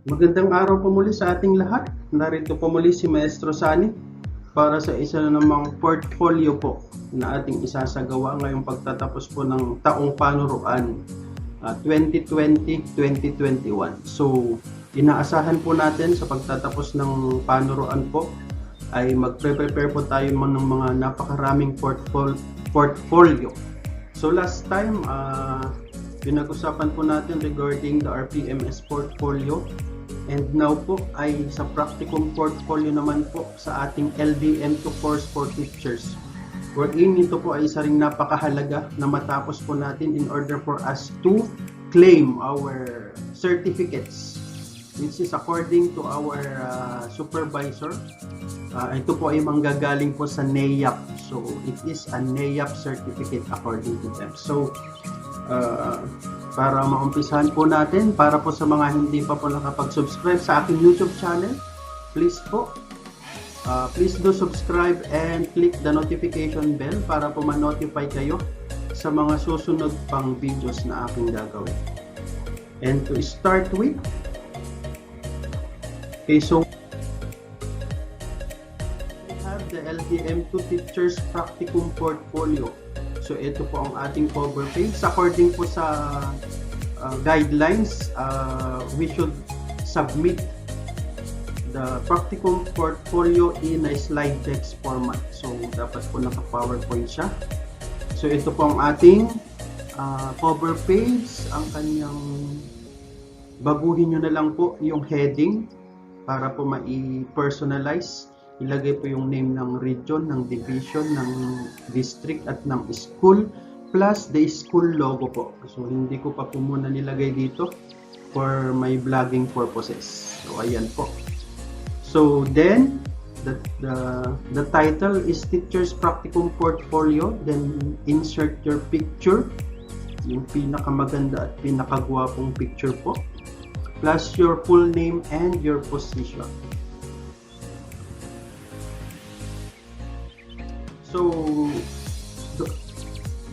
Magandang araw po muli sa ating lahat. Narito po muli si Maestro Sani para sa isa na namang portfolio po na ating isasagawa ngayong pagtatapos po ng taong panuruan 2020-2021. So, inaasahan po natin sa pagtatapos ng panuruan po ay magpre-prepare po tayo ng mga napakaraming portfolio. So, last time, pinag-usapan po natin regarding the RPMS portfolio. And now po ay sa practicum portfolio naman po sa ating LDM2 course for teachers. Wherein ito po ay isa ring napakahalaga na matapos po natin in order for us to claim our certificates. Which is according to our supervisor. Ito po ay manggagaling po sa NAEAP. So it is a NAEAP certificate according to them. So para maumpisahan po natin, para po sa mga hindi pa po nakapag-subscribe sa aking YouTube channel, please do subscribe and click the notification bell para po ma-notify kayo sa mga susunod pang videos na aking gagawin. And to start with, okay, so we have the LDM2 Teachers Practicum Portfolio. So ito po ang ating cover page. According po sa guidelines, we should submit the practicum portfolio in a slide text format. So dapat po naka-PowerPoint siya. So ito po ang ating cover page. Ang kanyang baguhin nyo na lang po yung heading para po ma-personalize. Ilagay po yung name ng region, ng division, ng district at ng school plus the school logo po. So hindi ko pa po muna nilagay dito for my vlogging purposes. So ayan po. So then the title is Teachers Practicum Portfolio. Then insert your picture, yung pinakamaganda at pinakagwapong picture po, plus your full name and your position. So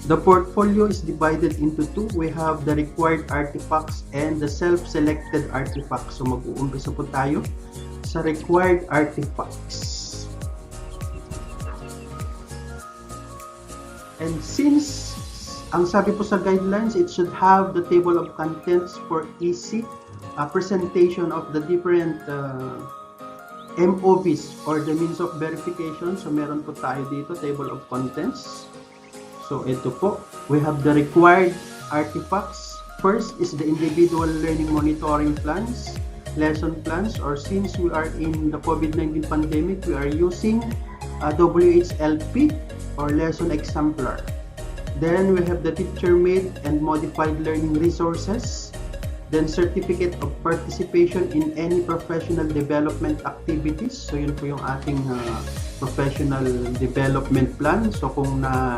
the portfolio is divided into two. We have the required artifacts and the self-selected artifacts. So mag-uumpisa po tayo sa required artifacts. And since ang sabi po sa guidelines, it should have the table of contents for easy presentation of the different MOVs or the means of verification. So meron po tayo dito table of contents. So ito po, we have the required artifacts. First is the individual learning monitoring plans, lesson plans, or since we are in the COVID-19 pandemic, we are using WHLP or lesson exemplar. Then we have the teacher made and modified learning resources. Then certificate of participation in any professional development activities. So yun po yung ating professional development plan. So kung na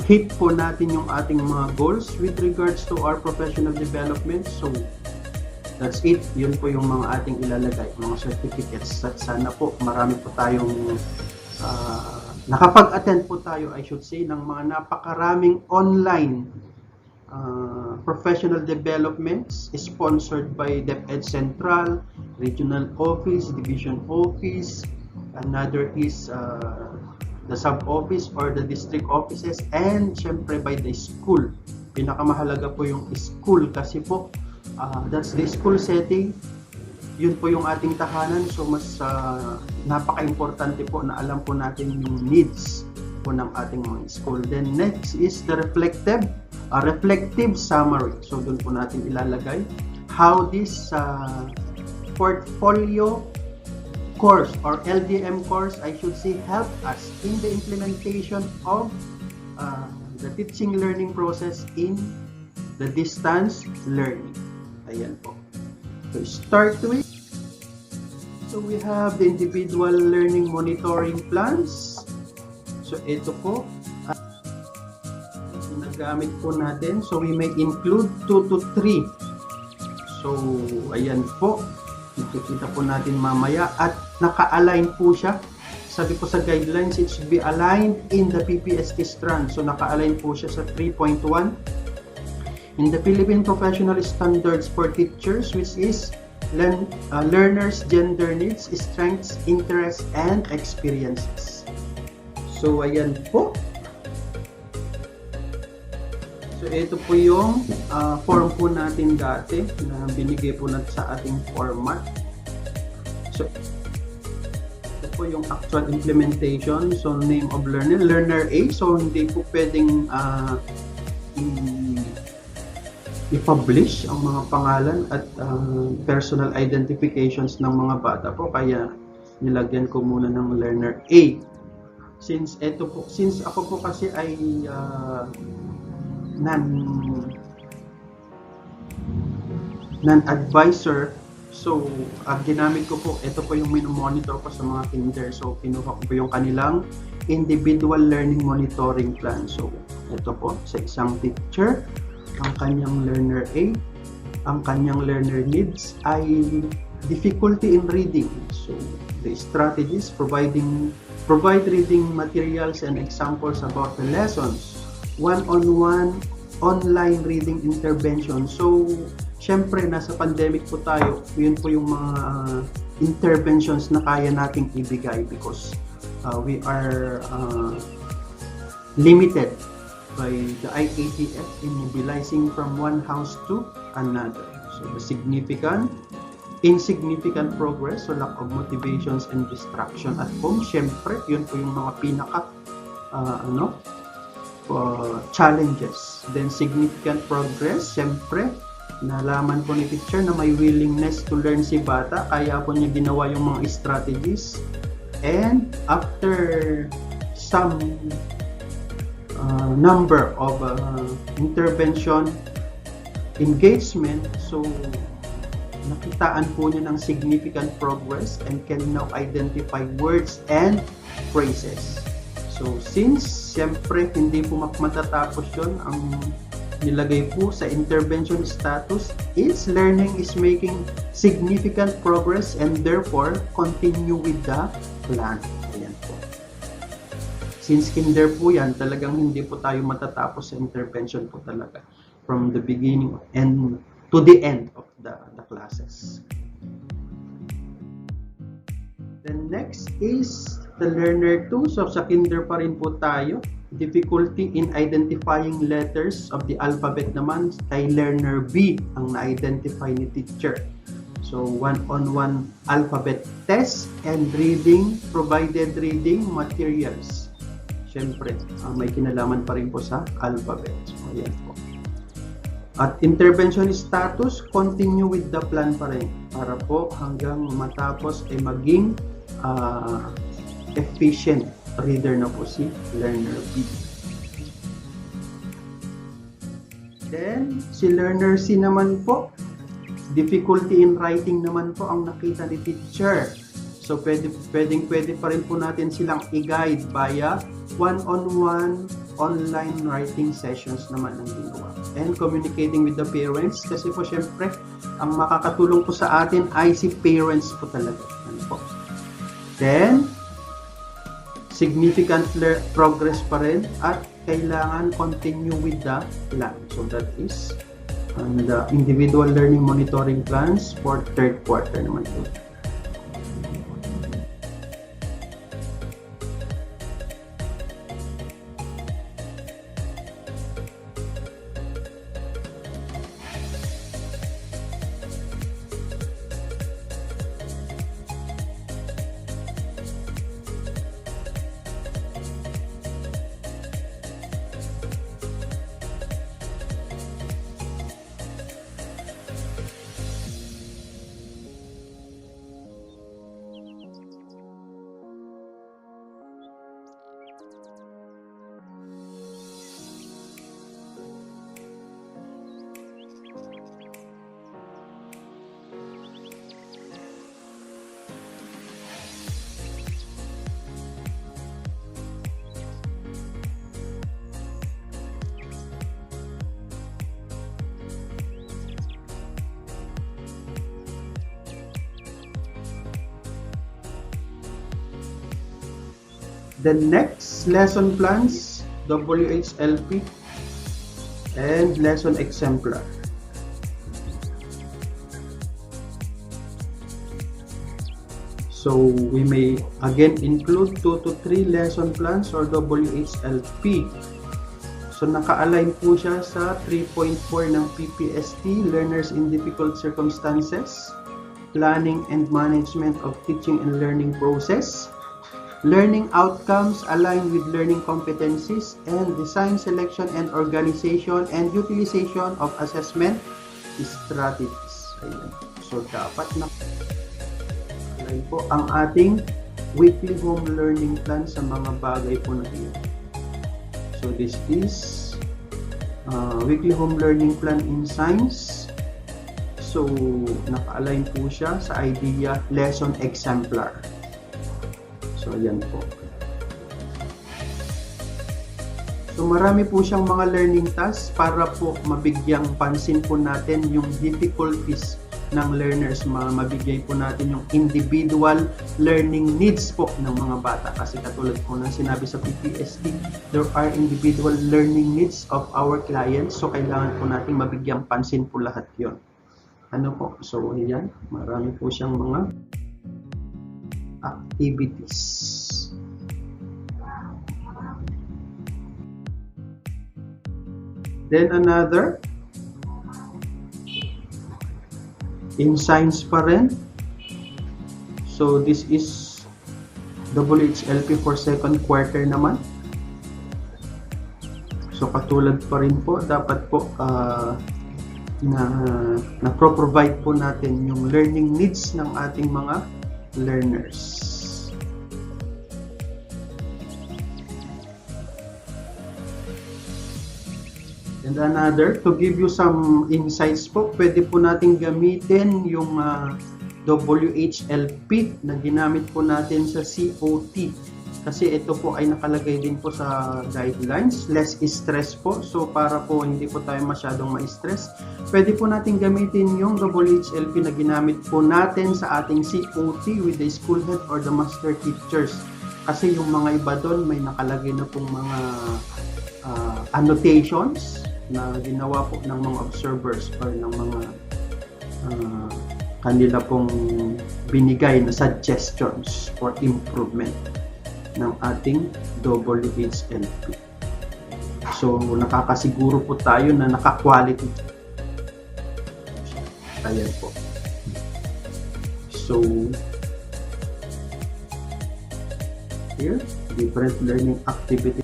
hit po natin yung ating mga goals with regards to our professional development, so that's it. Yun po yung mga ating ilalagay, mga certificates. At sana po marami po tayong nakapag-attend po tayo, I should say, ng mga napakaraming online professional developments sponsored by DepEd Central, Regional Office, Division Office, another is the sub-office or the district offices, and syempre by the school. Pinakamahalaga po yung school kasi po that's the school setting. Yun po yung ating tahanan. So mas napaka-importante po na alam po natin yung needs po ng ating mga school. Then next is the reflective summary. So doon po natin ilalagay how this portfolio course or LDM course, I should say, help us in the implementation of the teaching learning process in the distance learning. Ayan po. So start with, so we have the individual learning monitoring plans. So ito po nagamit po natin. So we may include 2 to 3. So ayan po, makikita po natin mamaya at naka-align po siya. Sabi po sa guidelines, it should be aligned in the PPST strand. So naka-align po siya sa 3.1. in the Philippine Professional Standards for Teachers, which is learners' gender needs, strengths, interests, and experiences. So, ayan po. So, ito po yung form po natin dati na binigay po natin sa ating format. So, ito po yung actual implementation. So, name of learner, learner A. So, hindi po pwedeng i-publish ang mga pangalan at personal identifications ng mga bata po, kaya nilagyan ko muna ng learner A. Since ako po kasi ay non-advisor, so ginamit ko po, ito po yung monitor ko sa mga kinder. So kinuha ko po yung kanilang individual learning monitoring plan. So ito po sa isang teacher, ang kanyang learner A, ang kanyang learner needs ay difficulty in reading. So the strategies provide reading materials and examples about the lessons, one-on-one online reading intervention. So syempre nasa pandemic po tayo, yun po yung mga interventions na kaya nating ibigay because we are limited by the IATF in mobilizing from one house to another. So the insignificant progress, so lack of motivations and distraction at home, syempre yun po yung mga pinaka challenges. Then significant progress, syempre nalaman po ni teacher na may willingness to learn si bata, kaya po niya ginawa yung mga strategies. And after some number of intervention engagement, so nakitaan po niya ng significant progress and can now identify words and phrases. So since siyempre hindi po matatapos yun, ang nilagay po sa intervention status is learning is making significant progress and therefore continue with the plan. Ayan po. Since kinder po yan, talagang hindi po tayo matatapos sa intervention po talaga from the beginning and to the end of the classes. The next is the learner 2. So sa kinder pa rin po tayo. Difficulty in identifying letters of the alphabet naman kay learner B ang na-identify ni teacher. So one-on-one alphabet test and provided reading materials. Siyempre, may kinalaman pa rin po sa alphabet. So, ayan po. At intervention status, continue with the plan pa rin para po hanggang matapos ay maging efficient reader na po si learner B. Then, si learner C naman po, difficulty in writing naman po ang nakita ni teacher. So, pwede pa rin po natin silang i-guide via one-on-one online writing sessions naman ang ginawa. And communicating with the parents, kasi po syempre, ang makakatulong po sa atin ay si parents po talaga. Ano po. Then, significant progress pa rin at kailangan continue with the plan. So that is the individual learning monitoring plans for third quarter naman po. The next lesson plans, WHLP. and lesson exemplar. So we may again include 2 to 3 lesson plans or WHLP. So naka-align po siya sa 3.4 ng PPST, Learners in Difficult Circumstances, Planning and Management of Teaching and Learning Process, Learning Outcomes aligned with learning competencies, and Design, Selection, and Organization and Utilization of Assessment Strategies. Ayan. So dapat na po ang ating weekly home learning plan sa mga bagay po na iyon. So this is weekly home learning plan in science. So naka-align po siya sa idea lesson exemplar. So ayan po. So marami po siyang mga learning tasks para po mabigyang pansin po natin yung difficulties ng learners, mabigay po natin yung individual learning needs po ng mga bata. Kasi katulad po ng sinabi sa PPST, there are individual learning needs of our clients. So kailangan po natin mabigyang pansin po lahat yon. Ano po? So ayan, marami po siyang mga activities. Then another, in science pa rin. So this is WHLP for second quarter naman. So katulad pa rin po, dapat po na-provide po natin yung learning needs ng ating mga learners. And another, to give you some insights po, pwede po natin gamitin yung WHLP na ginamit po natin sa COT. Kasi ito po ay nakalagay din po sa guidelines, less stress po. So para po hindi po tayo masyadong ma-stress, pwede po natin gamitin yung WHLP na ginamit po natin sa ating COT with the school head or the master teachers. Kasi yung mga iba doon may nakalagay na pong mga annotations na ginawa po ng mga observers or ng mga kanila pong binigay na suggestions for improvement ng ating WHLP. So nakakasiguro po tayo na naka-quality. Ayan po. So here, different learning activities.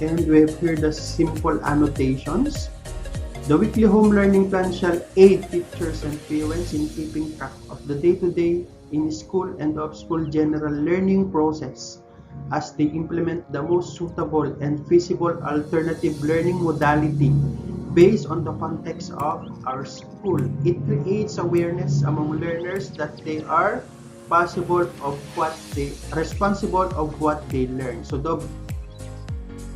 And we have here the simple annotations. The weekly home learning plan shall aid teachers and parents in keeping track of the day-to-day in school and off-school general learning process as they implement the most suitable and feasible alternative learning modality based on the context of our school. It creates awareness among learners that they are responsible of what they learn. So the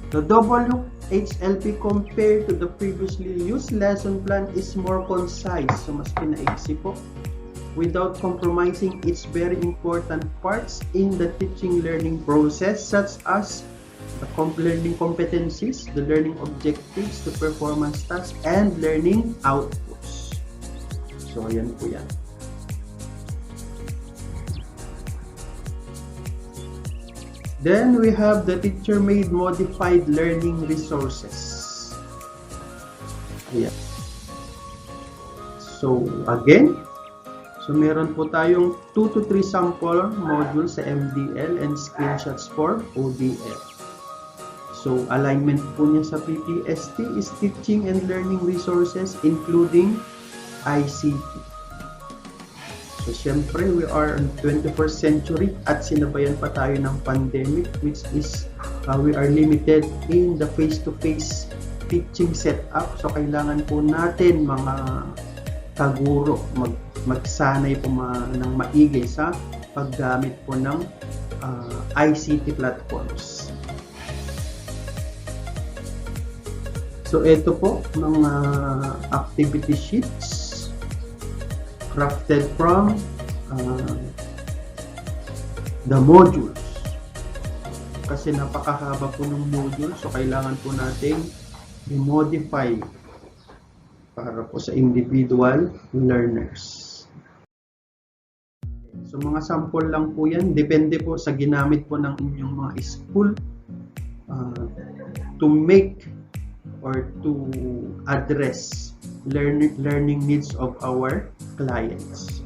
WHLP compared to the previously used lesson plan is more concise, so mas pinaiksi po, without compromising its very important parts in the teaching learning process such as the learning competencies, the learning objectives, the performance tasks, and learning outputs. So ayan po yan. Then we have the teacher-made modified learning resources. Ayan. So again, meron po tayong 2 to 3 sample modules sa MDL and screenshots for ODL. So alignment po niya sa PPST is teaching and learning resources including ICT. So, syempre, we are in 21st century at sinabayan pa tayo ng pandemic, which is we are limited in the face-to-face teaching setup. So, kailangan po natin mga kaguro magsanay po ng maigi sa paggamit po ng ICT platforms. So, ito po mga activity sheets crafted from the modules. Kasi napakahaba po ng module, so kailangan po natin i-modify para po sa individual learners. So mga sample lang po yan, depende po sa ginamit po ng inyong mga school to make or to address learning needs of our clients.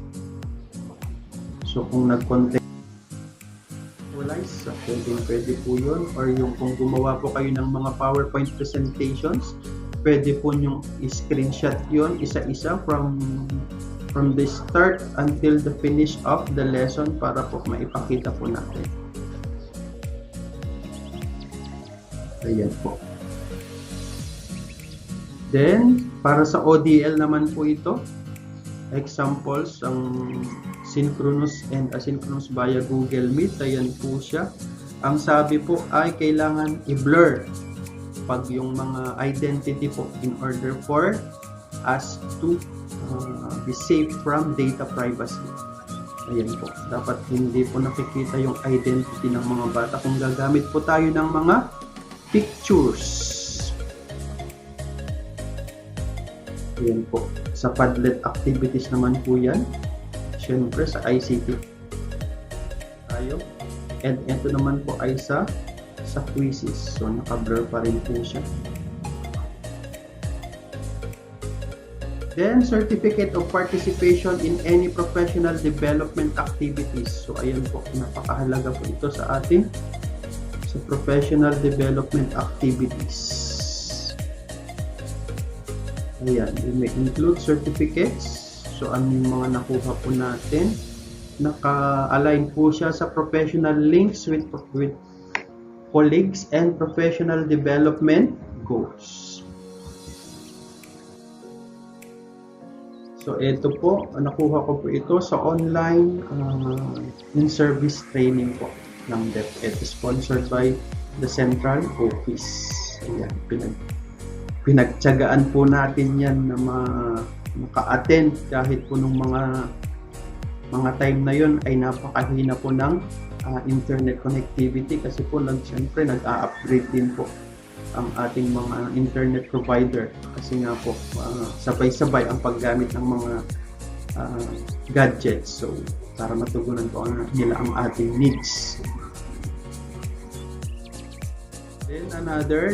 So kung nag-contextualize, pwede po yun, or yung kung gumawa po kayo ng mga PowerPoint presentations, pwede po yung screenshot yun isa-isa from the start until the finish of the lesson para po maipakita po natin. Ayan po. Then, para sa ODL naman po ito, examples, ang synchronous and asynchronous via Google Meet, ayan po siya. Ang sabi po ay kailangan i-blur pag yung mga identity po in order for us to be safe from data privacy. Ayan po. Dapat hindi po nakikita yung identity ng mga bata kung gagamit po tayo ng mga pictures. Ayan po. Sa Padlet activities naman po yan. Siyempre sa ICT tayo. And ito naman po ay sa quizzes. So naka-blur pa rin po siya. Then, certificate of participation in any professional development activities. So, ayan po, napakahalaga po ito sa ating sa professional development activities. Ayan, we may include certificates. So, ano yung mga nakuha po natin? Naka-align po siya sa professional links with colleagues and professional development goals. So, ito po, nakuha ko po ito sa online in-service training po ng DepEd, sponsored by the Central Office. Ayan, pinagtyagaan po natin yan na maka-attend kahit po nung mga time na yon ay napakahina po ng internet connectivity kasi po siyempre nag-a-upgrade din po ang ating mga internet provider kasi nga po sabay-sabay ang paggamit ng mga gadgets, so para matugunan po nila ang ating needs. Then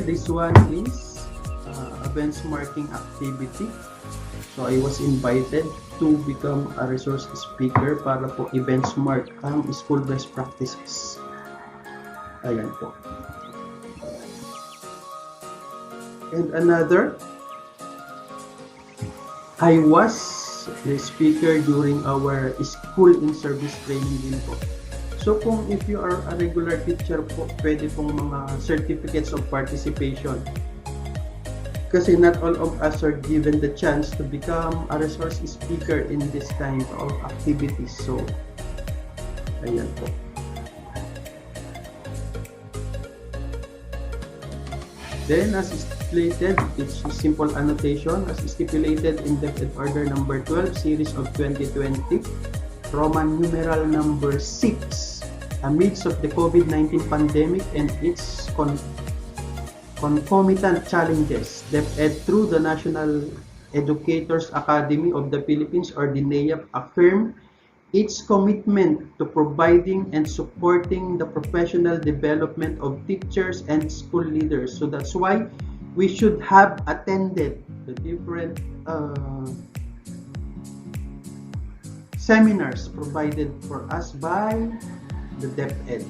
this one is a benchmarking activity. So I was invited to become a resource speaker para po i-benchmark ang school best practices. Ayan po. And another, I was the speaker during our school in service training din po. So kung if you are a regular teacher po, pwede pong mga certificates of participation. Kasi not all of us are given the chance to become a resource speaker in this kind of activities. So, ayan po. Then, as stipulated, it's a simple annotation, as stipulated in DepEd Order number 12, series of 2020, Roman numeral number 6, amidst of the COVID-19 pandemic and its concomitant challenges, DepEd through the National Educators Academy of the Philippines, or the NEAP, affirm its commitment to providing and supporting the professional development of teachers and school leaders. So that's why we should have attended the different seminars provided for us by the DepEd,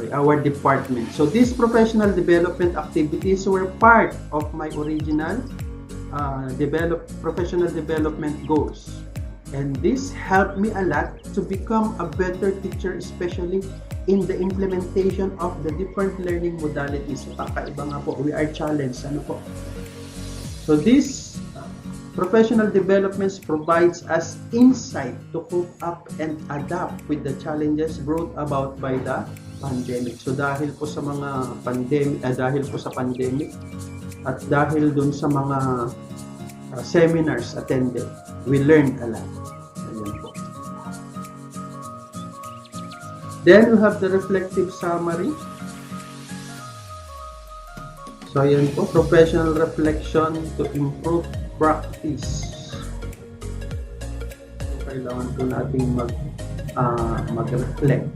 by our department. So these professional development activities were part of my original professional development goals. And this helped me a lot to become a better teacher, especially in the implementation of the different learning modalities. So, kakaiba nga po, we are challenged. Ano po? So, this professional developments provides us insight to cope up and adapt with the challenges brought about by the pandemic. So, dahil po sa mga pandemic, at dahil dun sa mga seminars attended, we learned a lot. Ayan po. Then we have the reflective summary. So ayan po, professional reflection to improve practice. So, kailangan po nating mag-reflect.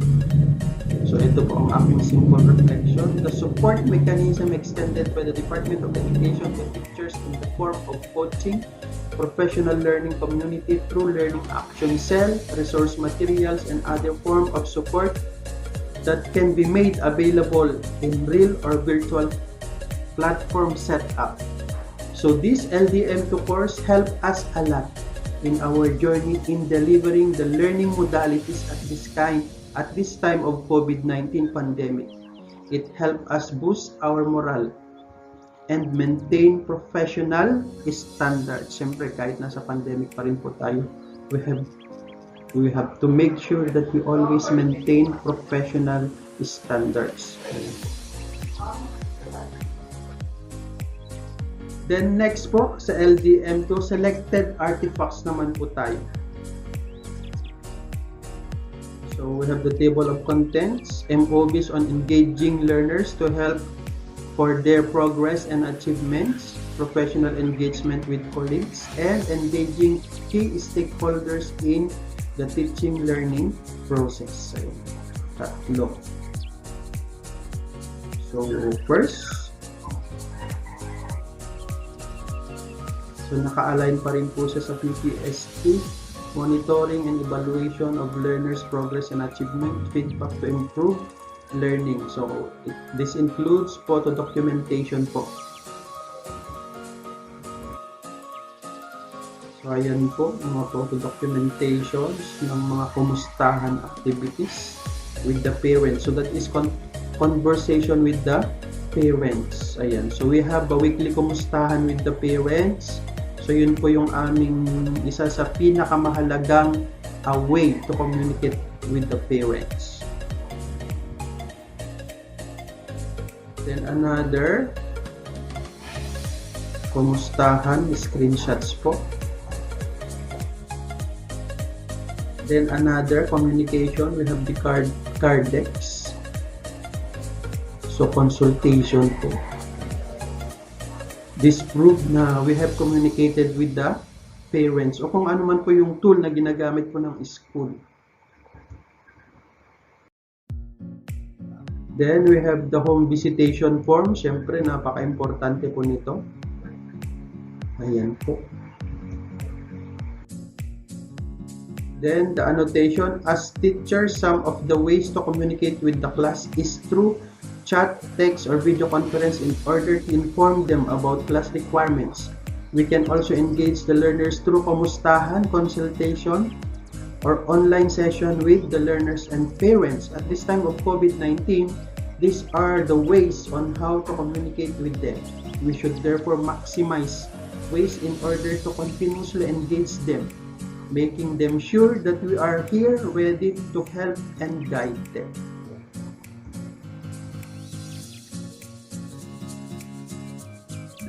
So ito po ang aking simple reflection. The support mechanism extended by the Department of Education to teachers in the form of coaching, professional learning community through learning action cell, resource materials, and other form of support that can be made available in real or virtual platform setup. So this LDM2 course helped us a lot in our journey in delivering the learning modalities at this time of COVID-19 pandemic. It helped us boost our morale and maintain professional standards. Siyempre, kahit nasa pandemic pa rin po tayo, we have to make sure that we always maintain professional standards. Then next po, sa LDM2, selected artifacts naman po tayo. So we have the table of contents, MOBs on engaging learners to help for their progress and achievements, professional engagement with colleagues, and engaging key stakeholders in the teaching learning process. So, tatlo. So first, so naka-align pa rin po siya sa PPST, monitoring and evaluation of learners' progress and achievement, feedback to improve learning. So this includes photo documentation po. So ayan po, mga photo documentations ng mga kumustahan activities with the parents. So that is conversation with the parents. Ayan. So we have a weekly kumustahan with the parents. So yun po yung aming isa sa pinakamahalagang way to communicate with the parents. Then another kumustahan, screenshots po. Then another communication, we have the card decks. So consultation po. This proved na we have communicated with the parents o kung ano man po yung tool na ginagamit po ng school. Then we have the home visitation form. Siyempre, napaka-importante po nito. Ayan po. Then the annotation, as teacher, some of the ways to communicate with the class is through chat, text, or video conference in order to inform them about class requirements. We can also engage the learners through kumustahan, consultation, or online session with the learners and parents. At this time of COVID-19, these are the ways on how to communicate with them. We should therefore maximize ways in order to continuously engage them, making them sure that we are here ready to help and guide them.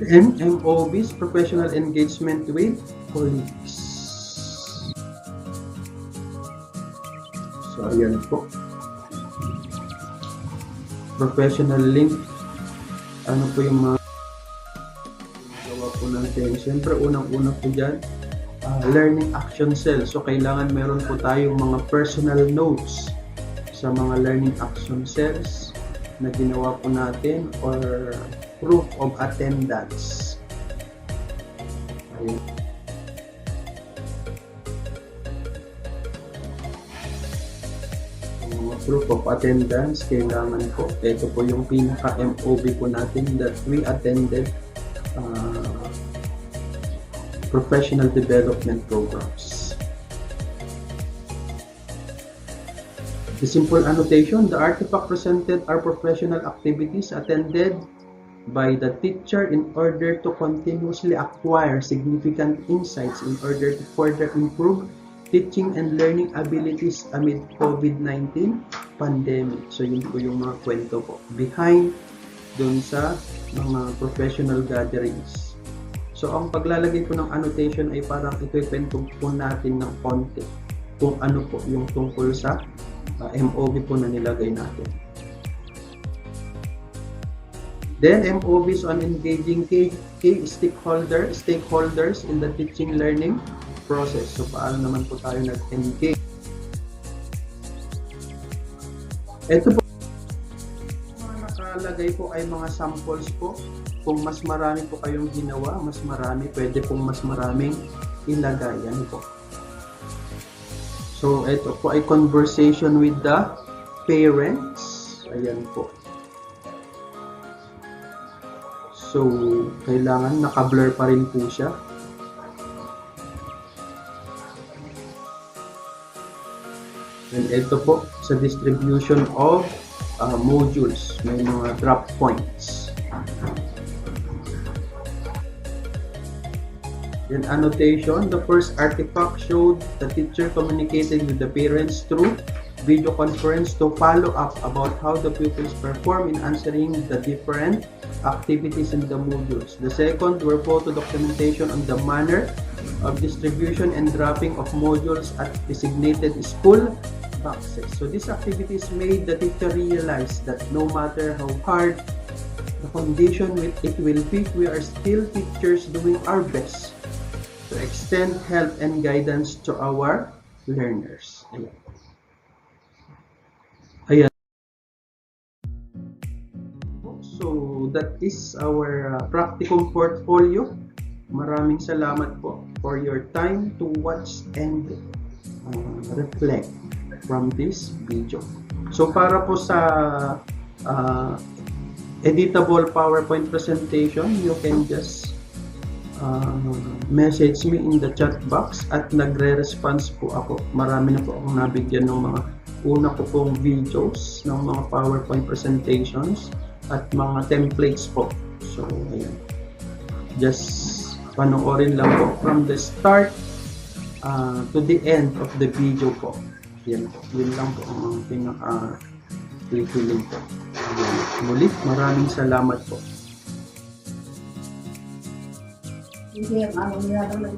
And MOBs, professional engagement with colleagues. So, ayan po. Professional link. Ano po yung mga gawa po natin? Siyempre, unang-una po dyan, learning action cell. So, kailangan meron po tayong mga personal notes sa mga learning action cells na ginawa po natin or proof of attendance. Ayun. Proof of attendance, kailangan po. Ito po yung pinaka-MOB po natin that we attended professional development programs. The simple annotation, the artifact presented are professional activities attended by the teacher in order to continuously acquire significant insights in order to further improve teaching and learning abilities amid COVID-19 pandemic. So yun po yung mga kwento po behind dun sa mga professional gatherings. So ang paglalagay po ng annotation ay parang ito-kwento po natin ng konti kung ano po yung tungkol sa MOB po na nilagay natin. Then MOVs on engaging key stakeholders in the teaching learning process. So paano naman po tayo nag-engage? Ito po, mga nakalagay po ay mga samples po. Kung mas marami po kayong ginawa, mas marami, pwede pong mas maraming ilagay. Yan po. So ito po ay conversation with the parents. Ayan po. So, kailangan naka-blur pa rin po siya. And ito po, sa distribution of modules, may mga drop points. Then annotation, the first artifact showed the teacher communicating with the parents through video conference to follow up about how the pupils perform in answering the different activities in the modules. The second were photo documentation on the manner of distribution and dropping of modules at designated school boxes. So these activities made the teacher realize that no matter how hard the condition it will be, we are still teachers doing our best to extend help and guidance to our learners. Ayan. So that is our practicum portfolio. Maraming salamat po for your time to watch and reflect from this video. So para po sa editable PowerPoint presentation, you can just message me in the chat box at nagre-response po ako. Marami na po akong nabigyan ng mga una ko pong videos ng mga PowerPoint presentations at mga templates po. So, ayan. Just panoorin lang po from the start to the end of the video po. Ayan po. Yun lang po ang pinaka-feeling po. Ayan. Muli, maraming salamat po. Hindi, ang nila naman